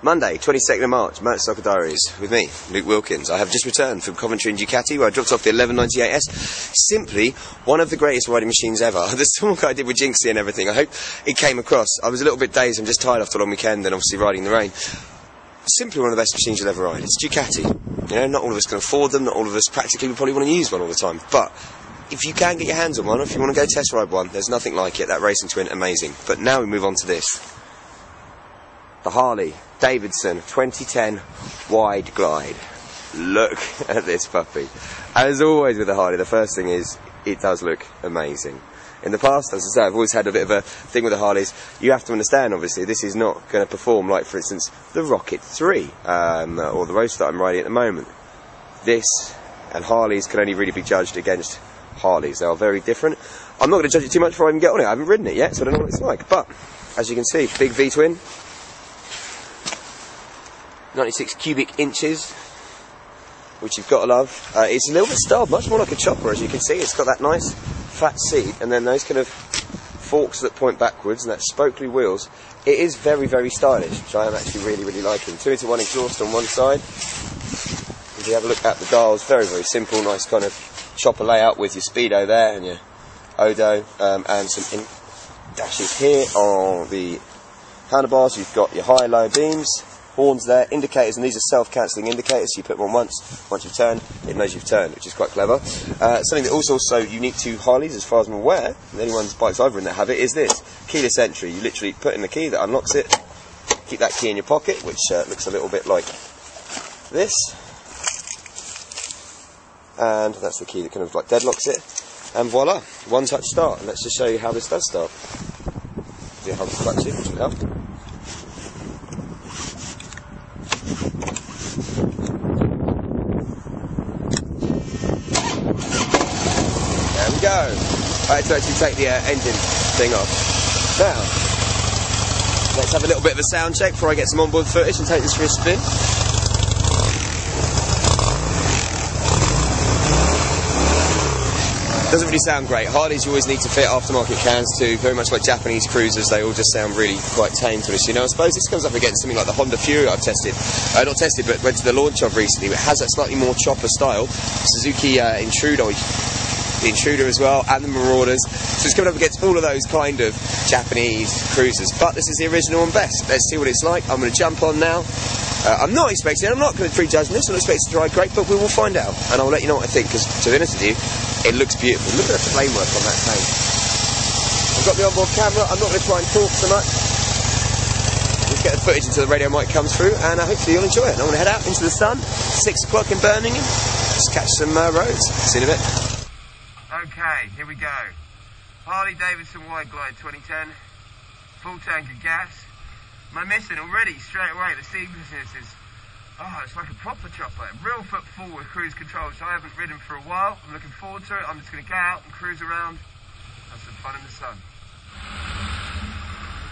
Monday, 22nd of March, Motorcycle Diaries, with me, Luke Wilkins. I have just returned from Coventry and Ducati, where I dropped off the 1198S. Simply one of the greatest riding machines ever. The talk I did with Jinxie and everything, I hope it came across. I was a little bit dazed, I'm just tired after a long weekend and obviously riding in the rain. Simply one of the best machines you'll ever ride. It's Ducati. You know, not all of us can afford them, not all of us practically would probably want to use one all the time. But if you can get your hands on one, or if you want to go test ride one, there's nothing like it. That racing twin, amazing. But now we move on to this. The Harley Davidson 2010 Wide Glide. Look at this puppy. As always with the Harley, the first thing is, it does look amazing. In the past, as I say, I've always had a bit of a thing with the Harleys. You have to understand, obviously, this is not going to perform like, for instance, the Rocket 3, or the Roadster I'm riding at the moment. This and Harleys can only really be judged against Harleys. They are very different. I'm not going to judge it too much before I even get on it. I haven't ridden it yet, so I don't know what it's like. But, as you can see, big V-twin. 96 cubic inches, which you've got to love. It's a little bit styled, much more like a chopper, as you can see. It's got that nice fat seat, and then those kind of forks that point backwards, and that spokely wheels. It is very, very stylish, which I am actually really, really liking. 2-to-1 exhaust on one side. If you have a look at the dials, very, very simple, nice kind of chopper layout with your speedo there, and your odo, and some dashes here on the handlebars. You've got your high, low beams. Horns there, indicators, and these are self-cancelling indicators, so you put them on once you've turned, it knows you've turned, which is quite clever. Something that also unique to Harleys, as far as I'm aware, and anyone's bikes I've ridden that have it, is this, keyless entry. You literally put in the key that unlocks it, keep that key in your pocket, which looks a little bit like this, and that's the key that kind of like deadlocks it, and voila, one touch start. And let's just show you how this does start. Do you have the clutch in, which will help. Go. I had to actually take the engine thing off. Now, let's have a little bit of a sound check before I get some onboard footage and take this for a spin. Doesn't really sound great. Harleys you always need to fit aftermarket cans to, very much like Japanese cruisers, they all just sound really quite tame to us. You know, I suppose this comes up against something like the Honda Fury I've tested. Not tested, but went to the launch of recently. It has that slightly more chopper style. Suzuki Intruder, the Intruder as well, and the Marauders. So it's coming up against all of those kind of Japanese cruisers. But this is the original and best. Let's see what it's like. I'm going to jump on now. I'm not going to prejudge this. I'm not expecting to ride great, but we will find out. And I'll let you know what I think, because to be honest with you, it looks beautiful. Look at the flame work on that tank. I've got the onboard camera. I'm not going to try and talk so much. Let's get the footage until the radio mic comes through, and hopefully you'll enjoy it. And I'm going to head out into the sun, 6 o'clock in Birmingham, just catch some roads. See you in a bit. Okay, here we go. Harley Davidson Wide Glide 2010, full tank of gas. Am I missing already straight away? The seamlessness is, oh, it's like a proper chopper. Real foot forward cruise control, which I haven't ridden for a while. I'm looking forward to it. I'm just going to get out and cruise around, have some fun in the sun.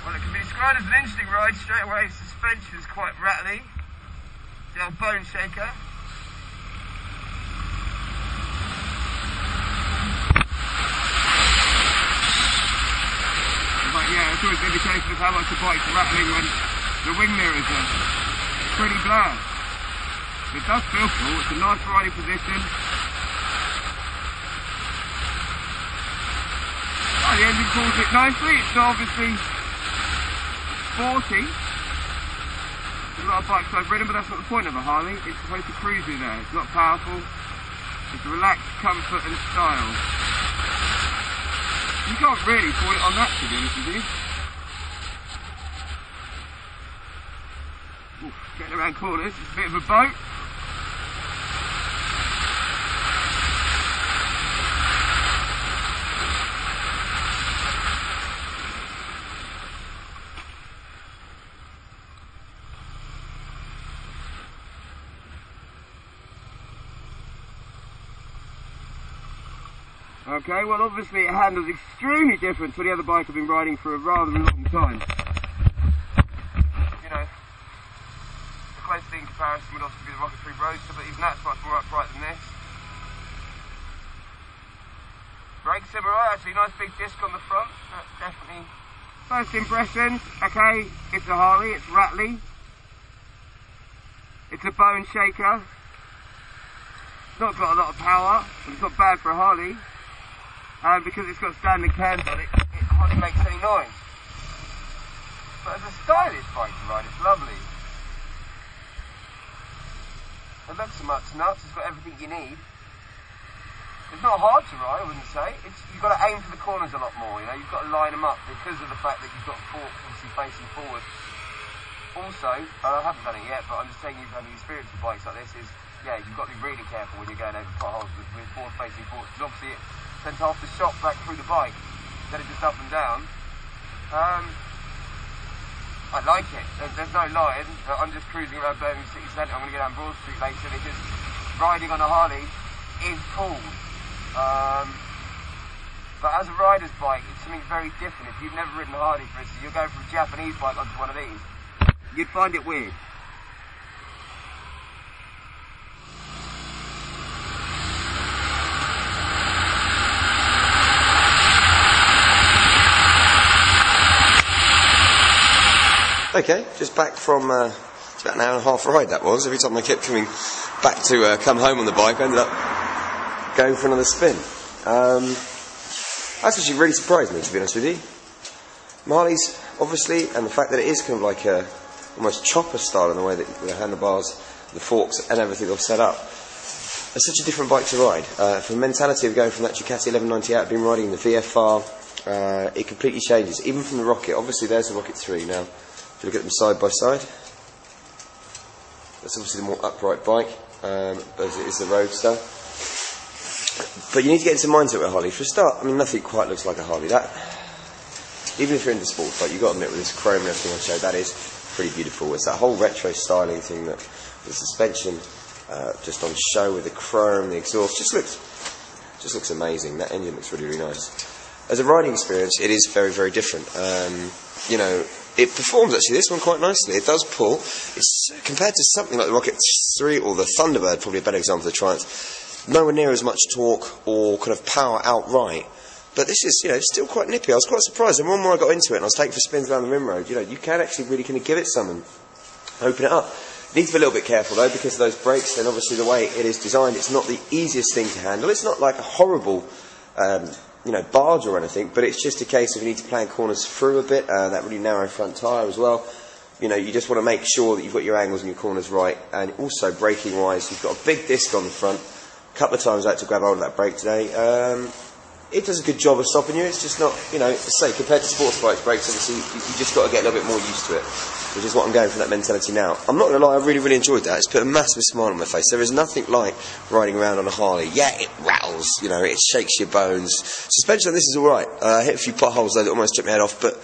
Well, it can be described as an interesting ride straight away. Suspension is quite rattly. The old bone shaker. Yeah, it's always an indication of how much the bike's rattling when the wing mirrors are pretty blurred. It does feel cool, it's a nice riding position. Oh, the engine pulls it nicely, it's obviously sporty. There's a lot of bikes I've ridden, but that's not the point of a Harley. It's supposed to cruise you there. It's not powerful, it's relaxed comfort and style. You can't really put it on that, to be honest with you. Oof, getting around corners, it's a bit of a boat. Okay, well obviously it handles extremely different to the other bike I've been riding for a rather long time. You know, the closest thing in comparison would obviously be the Rocket 3 Roadster, but even that's much more upright than this. Brakes are alright, actually, nice big disc on the front, that's definitely... First impressions, okay, it's a Harley, it's rattly. It's a bone shaker. It's not got a lot of power, but it's not bad for a Harley. And because it's got standing cams on it, it hardly makes any noise. But as a stylish bike to ride, it's lovely. It looks so much nuts, it's got everything you need. It's not hard to ride, I wouldn't say. You've got to aim for the corners a lot more, you know, you've got to line them up because of the fact that you've got forks obviously facing forward. Also, and I haven't done it yet, but I'm just saying you've had the experience with bikes like this is, yeah, you've got to be really careful when you're going over potholes with forward facing forks, because obviously it tends to have to shock back through the bike instead of just up and down. I like it. There's no lying. I'm just cruising around Birmingham City Centre. I'm going to go down Broad Street later because riding on a Harley is cool. But as a rider's bike, it's something very different. If you've never ridden a Harley, for instance, you're going from a Japanese bike onto one of these, you'd find it weird. Okay, just back from it's about an hour and a half ride that was. Every time I kept coming back to come home on the bike, I ended up going for another spin. That's actually really surprised me, to be honest with you. Harleys, obviously, and the fact that it is kind of like a almost chopper style in the way that the handlebars, the forks and everything are set up. It's such a different bike to ride. From the mentality of going from that Ducati 1198, I've been riding the VFR, it completely changes. Even from the Rocket, obviously there's the Rocket 3 now. If you look at them side by side, that's obviously the more upright bike, as it is the Roadster. But you need to get into mindset with a Harley. For a start, I mean, nothing quite looks like a Harley. That, even if you're into sports bike, you've got to admit with this chrome and everything I showed, that is pretty beautiful. It's that whole retro styling thing, that the suspension just on show with the chrome, the exhaust, just looks amazing. That engine looks really, really nice. As a riding experience, it is very, very different. You know, it performs actually this one quite nicely. It does pull. It's compared to something like the Rocket 3 or the Thunderbird, probably a better example of the Triumph. Nowhere near as much torque or kind of power outright. But this is, you know, still quite nippy. I was quite surprised. The more and more I got into it, and I was taking for spins around the rim road, you know, you can actually really kind of give it some and open it up. You need to be a little bit careful though, because of those brakes. And obviously the way it is designed, it's not the easiest thing to handle. It's not like a horrible you know, barge or anything, but it's just a case of you need to plan corners through a bit, that really narrow front tyre as well. You know, you just want to make sure that you've got your angles and your corners right, and also braking wise, you've got a big disc on the front. A couple of times I had to grab hold of that brake today. It does a good job of stopping you. It's just not, you know, say compared to sports bikes, brakes, obviously you just got to get a little bit more used to it, which is what I'm going for, that mentality now. I'm not going to lie, I really, really enjoyed that. It's put a massive smile on my face. There is nothing like riding around on a Harley. Yeah, it rattles, you know, it shakes your bones. Suspension on this is alright. I hit a few potholes though that almost took my head off, but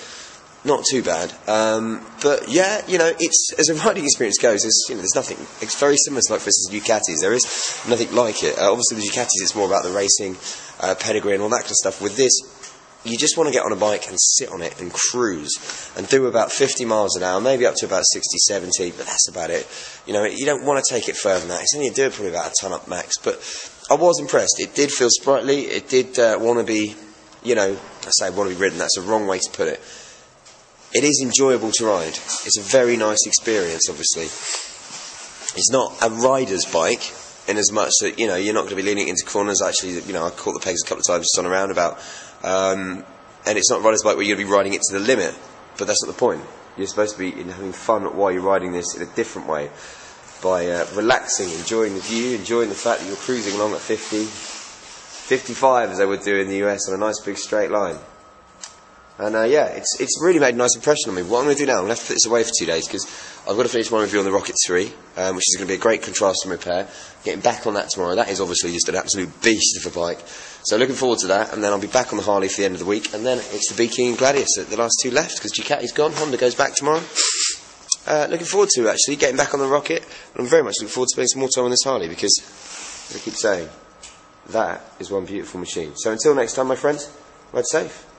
not too bad. But yeah, you know, it's, as a riding experience goes, there's nothing. It's very similar to, like, for instance, Ducatis. There is nothing like it. Obviously the Ducatis, it's more about the racing, pedigree and all that kind of stuff. With this, you just want to get on a bike and sit on it and cruise and do about 50 miles an hour, maybe up to about 60, 70, but that's about it. You know, you don't want to take it further than that. It's only do it probably about a ton up max, but I was impressed. It did feel sprightly. It did want to be, you know, I say want to be ridden. That's the wrong way to put it. It is enjoyable to ride. It's a very nice experience, obviously. It's not a rider's bike, in as much that, you know, you're not going to be leaning into corners. Actually, you know, I caught the pegs a couple of times just on a roundabout. And it's not a rider's bike where you're going to be riding it to the limit. But that's not the point. You're supposed to be having fun while you're riding this in a different way. By relaxing, enjoying the view, enjoying the fact that you're cruising along at 50, 55 as they would do in the US on a nice big straight line. And yeah, it's really made a nice impression on me. What I'm going to do now, I'm going to have to put this away for 2 days because I've got to finish my review on the Rocket 3, which is going to be a great contrast and repair. Getting back on that tomorrow. That is obviously just an absolute beast of a bike. So looking forward to that, and then I'll be back on the Harley for the end of the week, and then it's the Bee King and Gladius, the last two left, because Ducati's gone, Honda goes back tomorrow. Looking forward to, actually, getting back on the Rocket, and I'm very much looking forward to spending some more time on this Harley, because, as I keep saying, that is one beautiful machine. So until next time, my friends, ride safe.